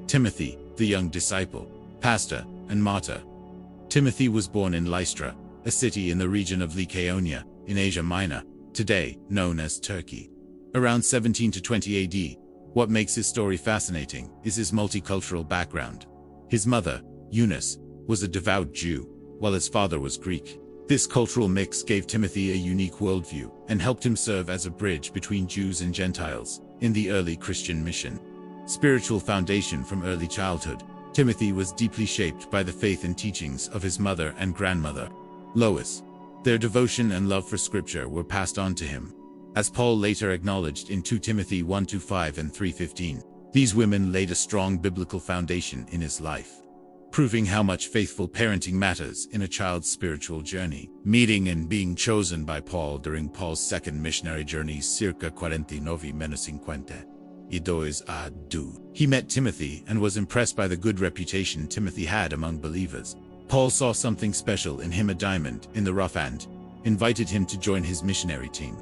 Timothy, the young disciple, pastor, and martyr. Timothy was born in Lystra, a city in the region of Lycaonia, in Asia Minor, today known as Turkey. Around 17 to 20 AD, what makes his story fascinating is his multicultural background. His mother, Eunice, was a devout Jew, while his father was Greek. This cultural mix gave Timothy a unique worldview and helped him serve as a bridge between Jews and Gentiles in the early Christian mission. Spiritual foundation from early childhood, Timothy was deeply shaped by the faith and teachings of his mother and grandmother, Lois. Their devotion and love for Scripture were passed on to him. As Paul later acknowledged in 2 Timothy 1:5 and 3:15, these women laid a strong biblical foundation in his life, proving how much faithful parenting matters in a child's spiritual journey. Meeting and being chosen by Paul during Paul's second missionary journey circa 49-50. He met Timothy and was impressed by the good reputation Timothy had among believers. Paul saw something special in him, a diamond in the rough, and invited him to join his missionary team.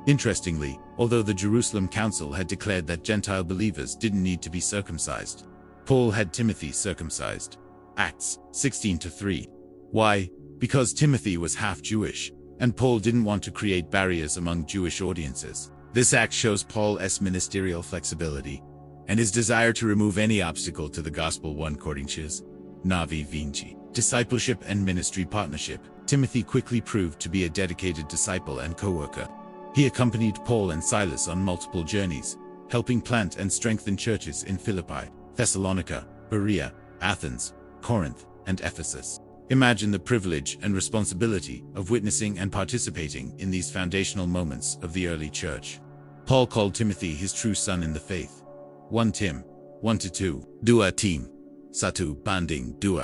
Interestingly, although the Jerusalem Council had declared that Gentile believers didn't need to be circumcised, Paul had Timothy circumcised. Acts 16:3. Why? Because Timothy was half Jewish, and Paul didn't want to create barriers among Jewish audiences. This act shows Paul's ministerial flexibility and his desire to remove any obstacle to the gospel. 1 Corinthians 9:20. Discipleship and ministry partnership. Timothy quickly proved to be a dedicated disciple and co-worker. He accompanied Paul and Silas on multiple journeys, helping plant and strengthen churches in Philippi, Thessalonica, Berea, Athens, Corinth, and Ephesus. Imagine the privilege and responsibility of witnessing and participating in these foundational moments of the early church. Paul called Timothy his true son in the faith. 1 Tim 1-2. Dua Tim 1 banding 2.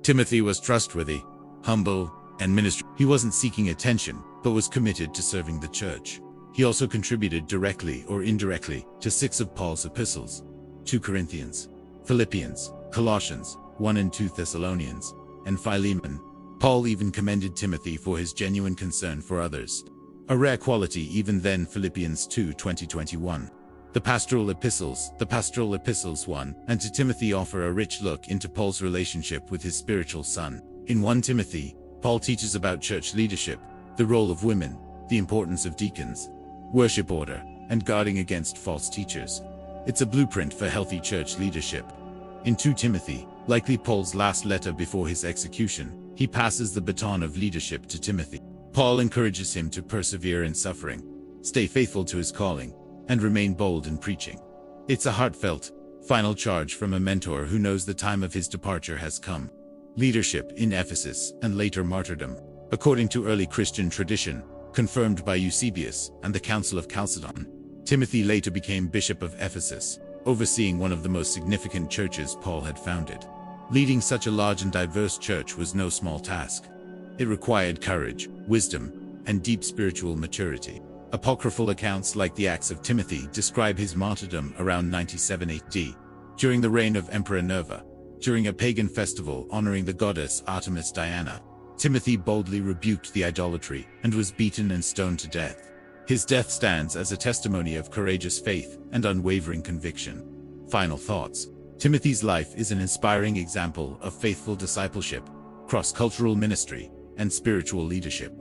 Timothy was trustworthy, humble, and ministry. He wasn't seeking attention, but was committed to serving the church. He also contributed directly or indirectly to 6 of Paul's epistles: 2 Corinthians, Philippians, Colossians, 1 and 2 Thessalonians, and Philemon. Paul even commended Timothy for his genuine concern for others, a rare quality even then. Philippians 2:20-21. The pastoral epistles 1 and 2 Timothy offer a rich look into Paul's relationship with his spiritual son. In 1 Timothy, Paul teaches about church leadership, the role of women, the importance of deacons, worship order, and guarding against false teachers. It's a blueprint for healthy church leadership. In 2 Timothy, likely Paul's last letter before his execution, he passes the baton of leadership to Timothy. Paul encourages him to persevere in suffering, stay faithful to his calling, and remain bold in preaching. It's a heartfelt, final charge from a mentor who knows the time of his departure has come. Leadership in Ephesus and later martyrdom. According to early Christian tradition, confirmed by Eusebius and the Council of Chalcedon, Timothy later became Bishop of Ephesus, overseeing one of the most significant churches Paul had founded. Leading such a large and diverse church was no small task. It required courage, wisdom, and deep spiritual maturity. Apocryphal accounts like the Acts of Timothy describe his martyrdom around 97 AD, during the reign of Emperor Nerva. During a pagan festival honoring the goddess Artemis Diana, Timothy boldly rebuked the idolatry and was beaten and stoned to death. His death stands as a testimony of courageous faith and unwavering conviction. Final thoughts. Timothy's life is an inspiring example of faithful discipleship, cross-cultural ministry, and spiritual leadership.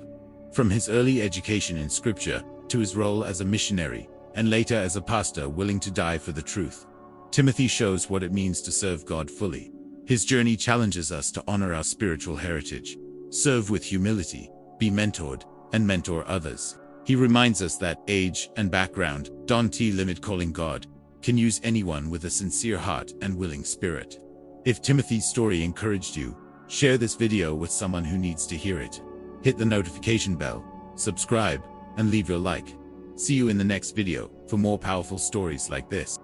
From his early education in Scripture to his role as a missionary, and later as a pastor willing to die for the truth, Timothy shows what it means to serve God fully. His journey challenges us to honor our spiritual heritage, serve with humility, be mentored, and mentor others. He reminds us that age and background don't limit calling. God can use anyone with a sincere heart and willing spirit. If Timothy's story encouraged you, share this video with someone who needs to hear it. Hit the notification bell, subscribe, and leave your like. See you in the next video for more powerful stories like this.